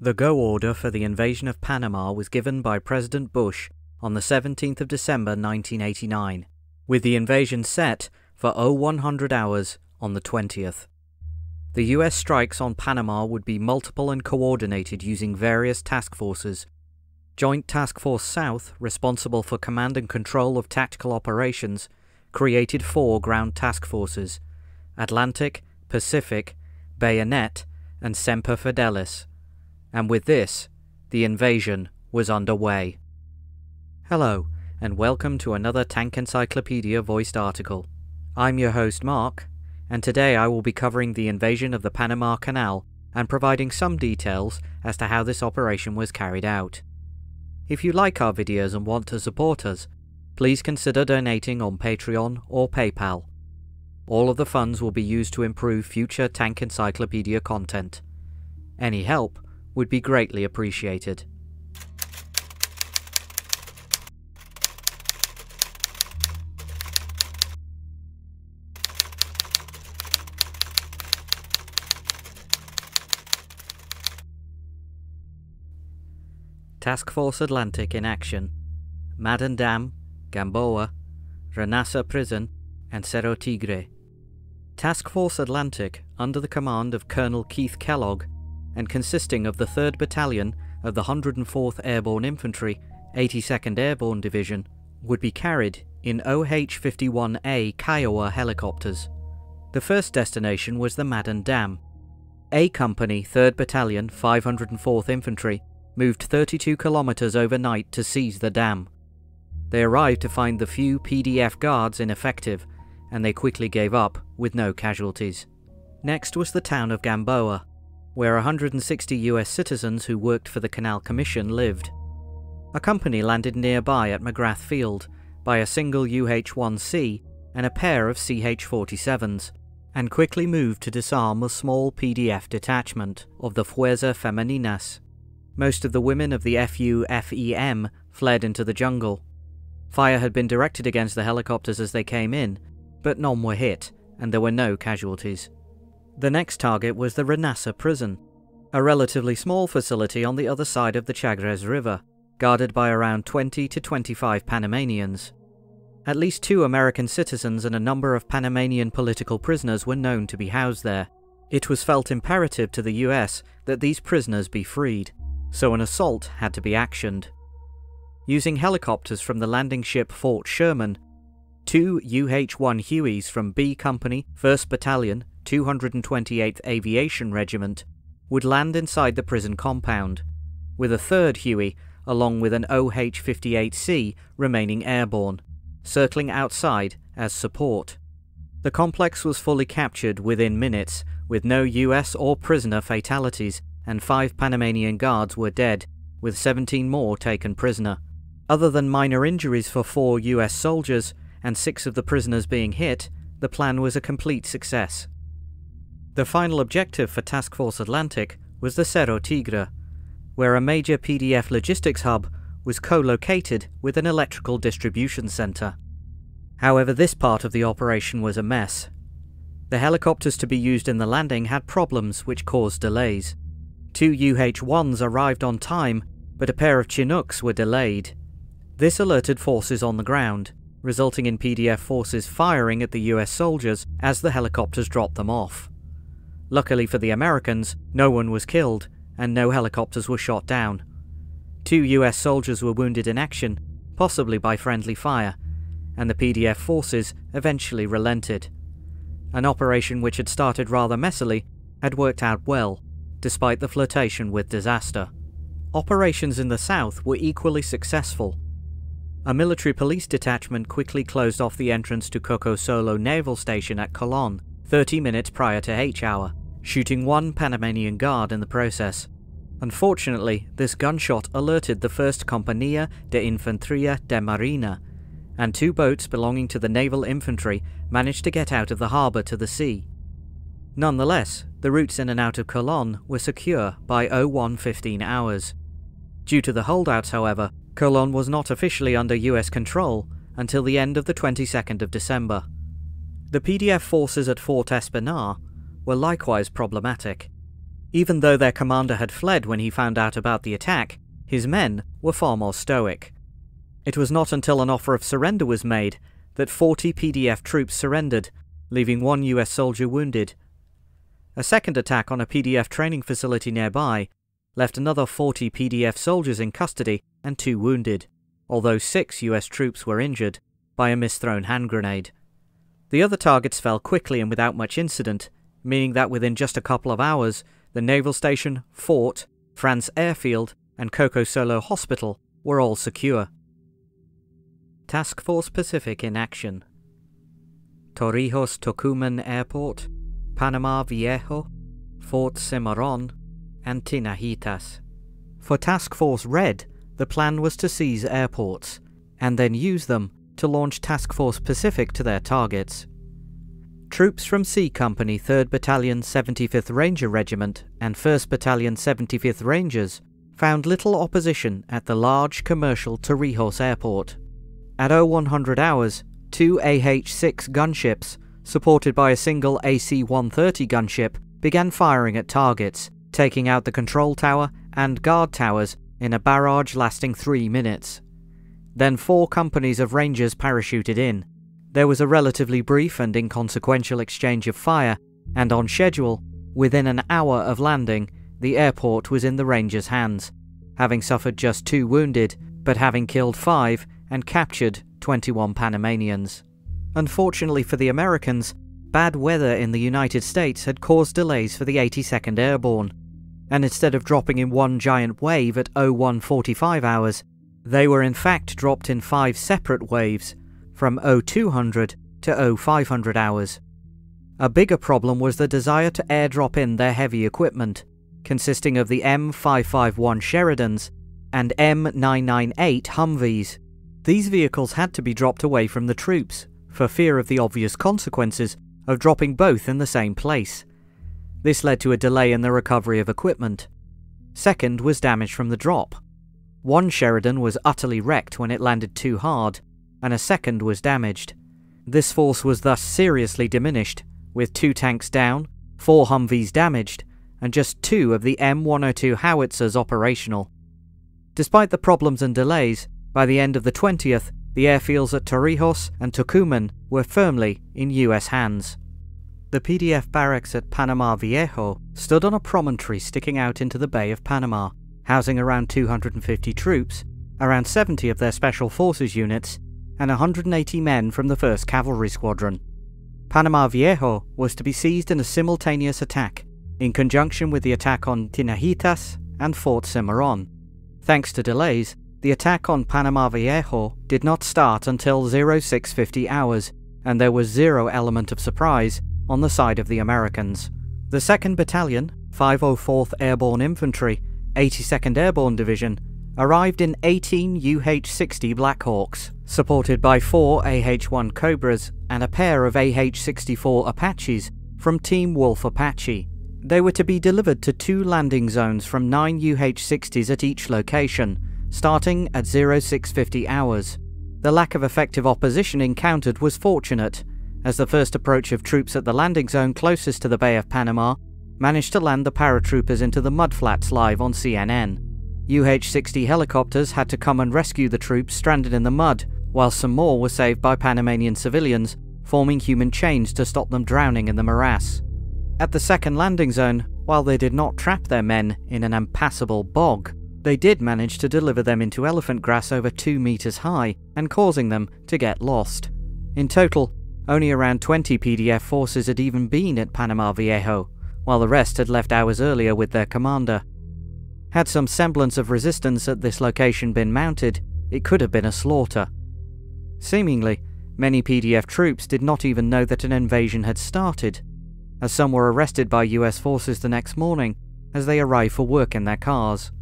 The go order for the invasion of Panama was given by President Bush on the 17th of December 1989, with the invasion set for 0100 hours on the 20th. The US strikes on Panama would be multiple and coordinated using various task forces. Joint Task Force South, responsible for command and control of tactical operations, created 4 ground task forces: Atlantic, Pacific, Bayonet, and Semper Fidelis. And with this, the invasion was underway. Hello, and welcome to another Tank Encyclopedia voiced article. I'm your host Mark, and today I will be covering the invasion of the Panama Canal and providing some details as to how this operation was carried out. If you like our videos and want to support us, please consider donating on Patreon or PayPal. All of the funds will be used to improve future Tank Encyclopedia content. Any help would be greatly appreciated. Task Force Atlantic in action: Madan Dam, Gamboa, Renassa Prison, and Cerro Tigre. Task Force Atlantic, under the command of Colonel Keith Kellogg, and consisting of the 3rd Battalion of the 104th Airborne Infantry, 82nd Airborne Division, would be carried in OH-51A Kiowa helicopters. The first destination was the Madan Dam. A Company, 3rd Battalion, 504th Infantry, moved 32 kilometers overnight to seize the dam. They arrived to find the few PDF guards ineffective, and they quickly gave up with no casualties. Next was the town of Gamboa, where 160 US citizens who worked for the Canal Commission lived. A company landed nearby at McGrath Field by a single UH-1C and a pair of CH-47s, and quickly moved to disarm a small PDF detachment of the Fuerza Femeninas. Most of the women of the FUFEM fled into the jungle. Fire had been directed against the helicopters as they came in, but none were hit, and there were no casualties. The next target was the Renassa Prison, a relatively small facility on the other side of the Chagres River, guarded by around 20 to 25 Panamanians. At least 2 American citizens and a number of Panamanian political prisoners were known to be housed there. It was felt imperative to the US that these prisoners be freed, so an assault had to be actioned. Using helicopters from the landing ship Fort Sherman, 2 UH-1 Hueys from B Company, 1st Battalion, 228th Aviation Regiment, would land inside the prison compound, with a 3rd Huey, along with an OH-58C, remaining airborne, circling outside as support. The complex was fully captured within minutes, with no US or prisoner fatalities, and 5 Panamanian guards were dead, with 17 more taken prisoner. Other than minor injuries for 4 US soldiers, and 6 of the prisoners being hit, the plan was a complete success. The final objective for Task Force Atlantic was the Cerro Tigre, where a major PDF logistics hub was co-located with an electrical distribution center. However, this part of the operation was a mess. The helicopters to be used in the landing had problems which caused delays. 2 UH-1s arrived on time, but a pair of Chinooks were delayed. This alerted forces on the ground, resulting in PDF forces firing at the US soldiers as the helicopters dropped them off. Luckily for the Americans, no one was killed, and no helicopters were shot down. 2 US soldiers were wounded in action, possibly by friendly fire, and the PDF forces eventually relented. An operation which had started rather messily had worked out well, despite the flirtation with disaster. Operations in the south were equally successful. A military police detachment quickly closed off the entrance to Coco Solo Naval Station at Colon, 30 minutes prior to H-hour, shooting 1 Panamanian guard in the process. Unfortunately, this gunshot alerted the 1st Compañía de Infantería de Marina, and 2 boats belonging to the naval infantry managed to get out of the harbour to the sea. Nonetheless, the routes in and out of Colon were secure by 01:15 hours. Due to the holdouts, however, Colon was not officially under US control until the end of the 22nd of December. The PDF forces at Fort Espenar were likewise problematic. Even though their commander had fled when he found out about the attack, his men were far more stoic. It was not until an offer of surrender was made that 40 PDF troops surrendered, leaving 1 US soldier wounded. A second attack on a PDF training facility nearby left another 40 PDF soldiers in custody and 2 wounded, although 6 US troops were injured by a misthrown hand grenade. The other targets fell quickly and without much incident, meaning that within just a couple of hours, the naval station, fort, France airfield, and Coco Solo Hospital were all secure. Task Force Pacific in action. Torrijos Tocumen Airport, Panama Viejo, Fort Cimarron, and Tinajitas. For Task Force Red, the plan was to seize airports, and then use them to launch Task Force Pacific to their targets. Troops from C Company 3rd Battalion 75th Ranger Regiment and 1st Battalion 75th Rangers found little opposition at the large commercial Torrijos Airport. At 0100 hours, 2 AH-6 gunships, supported by a single AC-130 gunship, began firing at targets, taking out the control tower and guard towers in a barrage lasting 3 minutes. Then 4 companies of Rangers parachuted in. There was a relatively brief and inconsequential exchange of fire, and on schedule, within an hour of landing, the airport was in the Rangers' hands, having suffered just 2 wounded, but having killed 5 and captured 21 Panamanians. Unfortunately for the Americans, bad weather in the United States had caused delays for the 82nd Airborne, and instead of dropping in one giant wave at 0145 hours, they were in fact dropped in 5 separate waves, from 0200 to 0500 hours. A bigger problem was the desire to airdrop in their heavy equipment, consisting of the M551 Sheridans and M998 Humvees. These vehicles had to be dropped away from the troops, for fear of the obvious consequences of dropping both in the same place. This led to a delay in the recovery of equipment. Second was damage from the drop. One Sheridan was utterly wrecked when it landed too hard, and a second was damaged. This force was thus seriously diminished, with 2 tanks down, 4 Humvees damaged, and just 2 of the M102 howitzers operational. Despite the problems and delays, by the end of the 20th, the airfields at Torrijos and Tocumen were firmly in US hands. The PDF barracks at Panama Viejo stood on a promontory sticking out into the Bay of Panama, housing around 250 troops, around 70 of their Special Forces units, and 180 men from the 1st Cavalry Squadron. Panama Viejo was to be seized in a simultaneous attack, in conjunction with the attack on Tinajitas and Fort Cimarron. Thanks to delays, the attack on Panama Viejo did not start until 0650 hours, and there was 0 element of surprise on the side of the Americans. The 2nd Battalion, 504th Airborne Infantry, 82nd Airborne Division, arrived in 18 UH-60 Blackhawks, supported by 4 AH-1 Cobras and a pair of AH-64 Apaches from Team Wolf Apache. They were to be delivered to 2 landing zones from 9 UH-60s at each location, starting at 0650 hours. The lack of effective opposition encountered was fortunate, as the first approach of troops at the landing zone closest to the Bay of Panama managed to land the paratroopers into the mudflats live on CNN. UH-60 helicopters had to come and rescue the troops stranded in the mud, while some more were saved by Panamanian civilians, forming human chains to stop them drowning in the morass. At the second landing zone, while they did not trap their men in an impassable bog, they did manage to deliver them into elephant grass over 2 meters high and causing them to get lost. In total, only around 20 PDF forces had even been at Panama Viejo, while the rest had left hours earlier with their commander. Had some semblance of resistance at this location been mounted, it could have been a slaughter. Seemingly, many PDF troops did not even know that an invasion had started, as some were arrested by US forces the next morning as they arrived for work in their cars.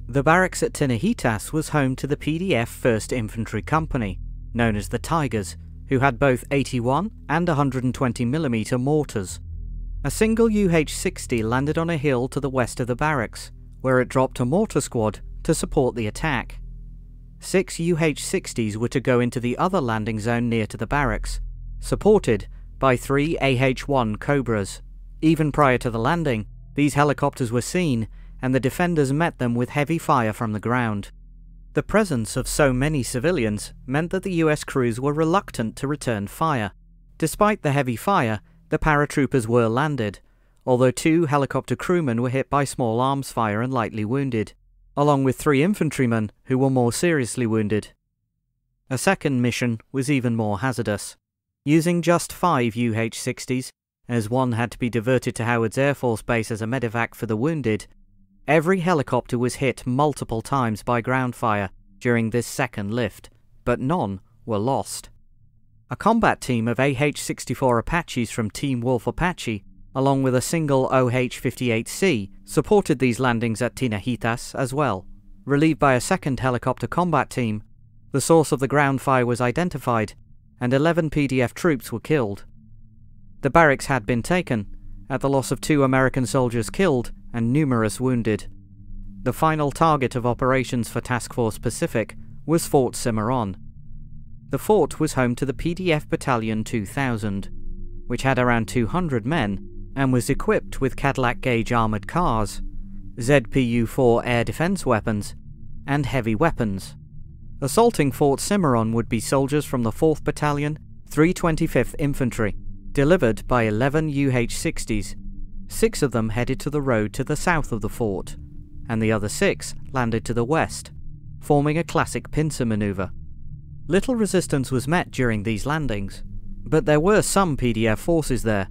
The barracks at Tinajitas was home to the PDF 1st Infantry Company, known as the Tigers, who had both 81 and 120mm mortars. A single UH-60 landed on a hill to the west of the barracks, where it dropped a mortar squad to support the attack. 6 UH-60s were to go into the other landing zone near to the barracks, supported by 3 AH-1 Cobras. Even prior to the landing, These helicopters were seen, and the defenders met them with heavy fire from the ground. The presence of so many civilians meant that the US crews were reluctant to return fire. Despite the heavy fire, the paratroopers were landed, although 2 helicopter crewmen were hit by small arms fire and lightly wounded, along with 3 infantrymen who were more seriously wounded. A second mission was even more hazardous. Using just 5 UH-60s, as one had to be diverted to Howard's Air Force Base as a medevac for the wounded, every helicopter was hit multiple times by ground fire during this second lift, but none were lost. A combat team of AH-64 Apaches from Team Wolf Apache, along with a single OH-58C, supported these landings at Tinajitas as well. Relieved by a second helicopter combat team, the source of the ground fire was identified, and 11 PDF troops were killed. The barracks had been taken, at the loss of 2 American soldiers killed and numerous wounded. The final target of operations for Task Force Pacific was Fort Cimarron. The fort was home to the PDF Battalion 2000, which had around 200 men and was equipped with Cadillac gauge armoured cars, ZPU-4 air defence weapons, and heavy weapons. Assaulting Fort Cimarron would be soldiers from the 4th Battalion, 325th Infantry, delivered by 11 UH-60s. 6 of them headed to the road to the south of the fort, and the other 6 landed to the west, forming a classic pincer manoeuvre. Little resistance was met during these landings, but there were some PDF forces there,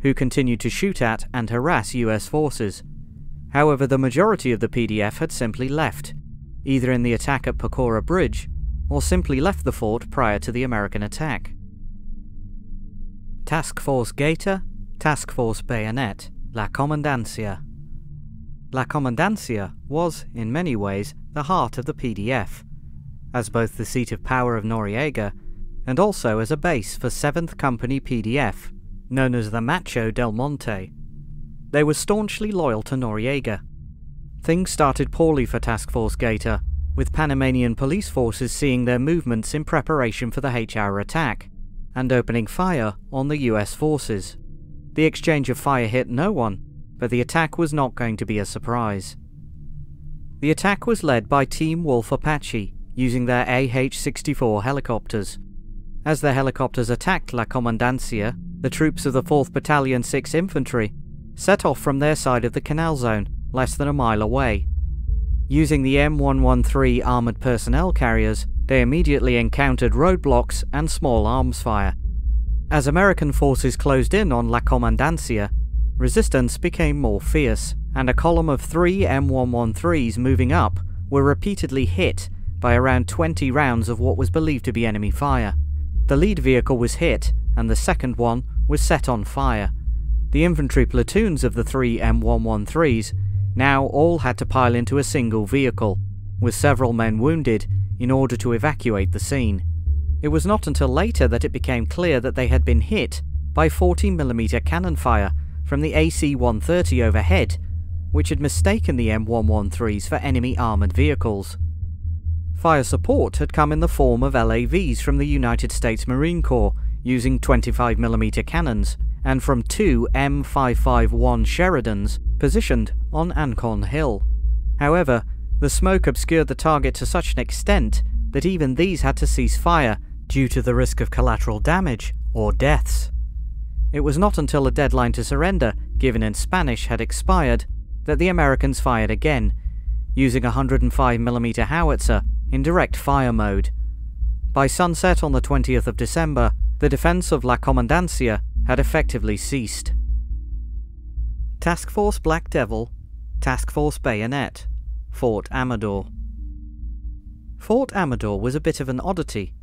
who continued to shoot at and harass US forces. However, the majority of the PDF had simply left, either in the attack at Pecora Bridge, or simply left the fort prior to the American attack. Task Force Gator, Task Force Bayonet, La Comandancia. La Comandancia was, in many ways, the heart of the PDF, as both the seat of power of Noriega, and also as a base for 7th Company PDF, known as the Macho del Monte. They were staunchly loyal to Noriega. Things started poorly for Task Force Gator, with Panamanian police forces seeing their movements in preparation for the H-hour attack, and opening fire on the US forces. The exchange of fire hit no one, but the attack was not going to be a surprise. The attack was led by Team Wolf Apache, using their AH-64 helicopters. As the helicopters attacked La Comandancia, the troops of the 4th Battalion 6th Infantry set off from their side of the canal zone, less than a mile away. Using the M113 armoured personnel carriers, they immediately encountered roadblocks and small arms fire. As American forces closed in on La Comandancia, resistance became more fierce, and a column of 3 M113s moving up were repeatedly hit by around 20 rounds of what was believed to be enemy fire. The lead vehicle was hit, and the second one was set on fire. The infantry platoons of the 3 M113s now all had to pile into a single vehicle, with several men wounded, in order to evacuate the scene. It was not until later that it became clear that they had been hit by 40mm cannon fire from the AC-130 overhead, which had mistaken the M113s for enemy armoured vehicles. Fire support had come in the form of LAVs from the United States Marine Corps using 25mm cannons, and from 2 M551 Sheridans positioned on Ancon Hill. However, the smoke obscured the target to such an extent that even these had to cease fire due to the risk of collateral damage or deaths. It was not until a deadline to surrender, given in Spanish, had expired that the Americans fired again, using a 105mm howitzer in direct fire mode. By sunset on the 20th of December, the defense of La Comandancia had effectively ceased. Task Force Black Devil, Task Force Bayonet, Fort Amador. Fort Amador was a bit of an oddity,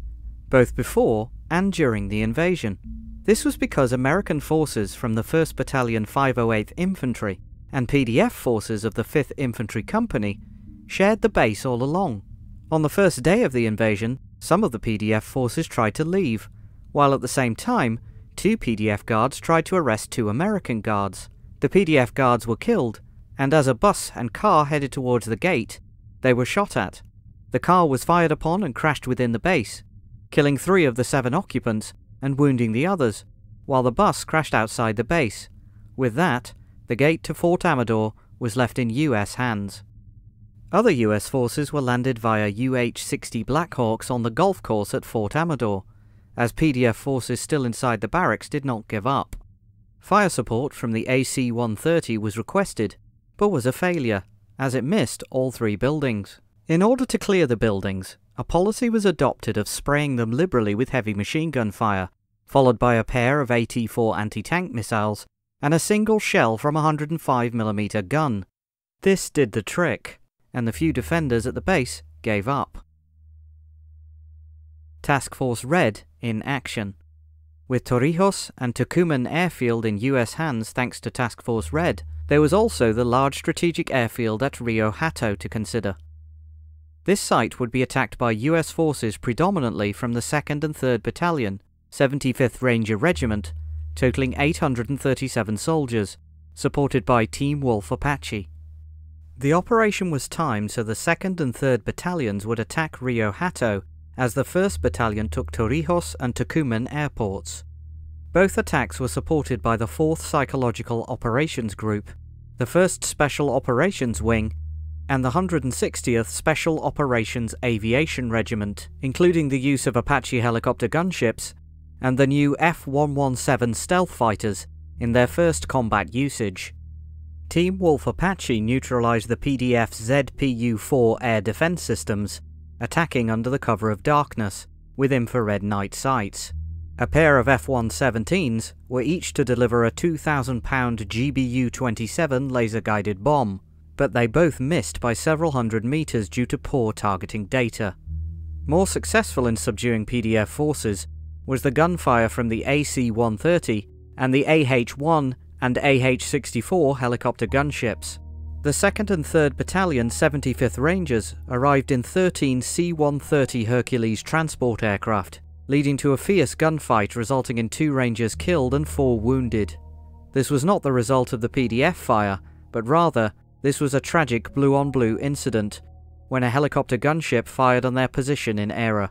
both before and during the invasion. This was because American forces from the 1st Battalion 508th Infantry and PDF forces of the 5th Infantry Company shared the base all along. On the first day of the invasion, some of the PDF forces tried to leave, while at the same time, 2 PDF guards tried to arrest 2 American guards. The PDF guards were killed, and as a bus and car headed towards the gate, they were shot at. The car was fired upon and crashed within the base, killing 3 of the 7 occupants and wounding the others, while the bus crashed outside the base. With that, the gate to Fort Amador was left in US hands. Other US forces were landed via UH-60 Blackhawks on the golf course at Fort Amador, as PDF forces still inside the barracks did not give up. Fire support from the AC-130 was requested, but was a failure, as it missed all 3 buildings. In order to clear the buildings, a policy was adopted of spraying them liberally with heavy machine gun fire, followed by a pair of AT-4 anti-tank missiles and a single shell from a 105mm gun. This did the trick, and the few defenders at the base gave up. Task Force Red in action. With Torrijos and Tucumán airfield in US hands thanks to Task Force Red, there was also the large strategic airfield at Rio Hato to consider. This site would be attacked by US forces predominantly from the 2nd and 3rd Battalion, 75th Ranger Regiment, totaling 837 soldiers, supported by Team Wolf Apache. The operation was timed so the 2nd and 3rd Battalions would attack Rio Hato, as the 1st Battalion took Torrijos and Tucumán airports. Both attacks were supported by the 4th Psychological Operations Group, the 1st Special Operations Wing, and the 160th Special Operations Aviation Regiment, including the use of Apache helicopter gunships and the new F-117 stealth fighters in their first combat usage. Team Wolf Apache neutralized the PDF ZPU-4 air defense systems, attacking under the cover of darkness, with infrared night sights. A pair of F-117s were each to deliver a 2,000-pound GBU-27 laser-guided bomb, but they both missed by several hundred meters due to poor targeting data. More successful in subduing PDF forces was the gunfire from the AC-130 and the AH-1 and AH-64 helicopter gunships. The 2nd and 3rd Battalion 75th Rangers arrived in 13 C-130 Hercules transport aircraft, leading to a fierce gunfight resulting in 2 Rangers killed and 4 wounded. This was not the result of the PDF fire, but rather, this was a tragic blue-on-blue incident, when a helicopter gunship fired on their position in error.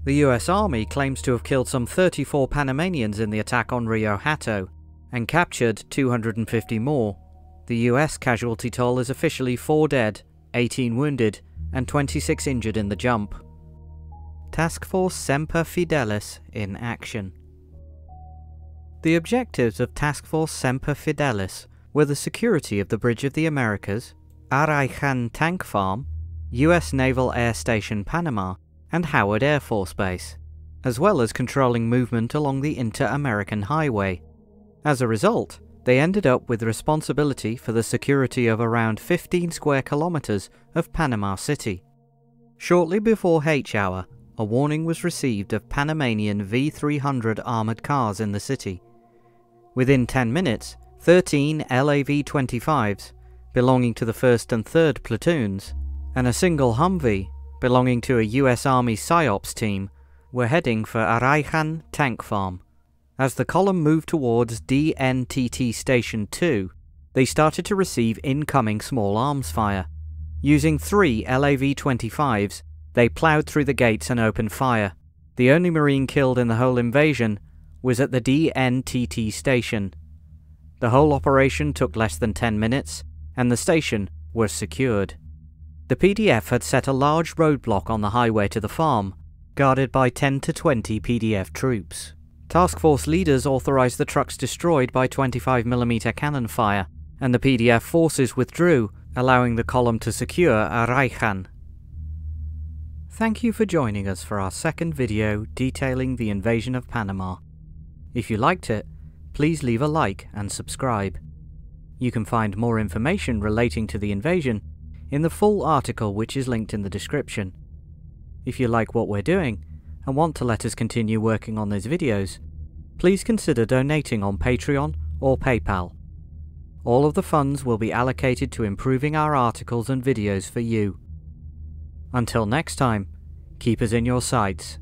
The US Army claims to have killed some 34 Panamanians in the attack on Rio Hato, and captured 250 more. The US casualty toll is officially 4 dead, 18 wounded, and 26 injured in the jump. Task Force Semper Fidelis in action. The objectives of Task Force Semper Fidelis were the security of the Bridge of the Americas, Araijan Tank Farm, US Naval Air Station Panama, and Howard Air Force Base, as well as controlling movement along the Inter-American Highway. As a result, they ended up with responsibility for the security of around 15 square kilometers of Panama City. Shortly before H hour, a warning was received of Panamanian V-300 armored cars in the city. Within 10 minutes, 13 LAV-25s, belonging to the 1st and 3rd platoons, and a single Humvee, belonging to a US Army PSYOPS team, were heading for Araijan Tank Farm. As the column moved towards DNTT Station 2, they started to receive incoming small arms fire. Using 3 LAV-25s, they ploughed through the gates and opened fire. The only Marine killed in the whole invasion was at the DNTT station. The whole operation took less than 10 minutes, and the station was secured. The PDF had set a large roadblock on the highway to the farm, guarded by 10 to 20 PDF troops. Task Force leaders authorized the trucks destroyed by 25mm cannon fire, and the PDF forces withdrew, allowing the column to secure Araijan. Thank you for joining us for our second video detailing the invasion of Panama. If you liked it, please leave a like and subscribe. You can find more information relating to the invasion in the full article, which is linked in the description. If you like what we're doing and want to let us continue working on these videos, please consider donating on Patreon or PayPal. All of the funds will be allocated to improving our articles and videos for you. Until next time, keep us in your sights.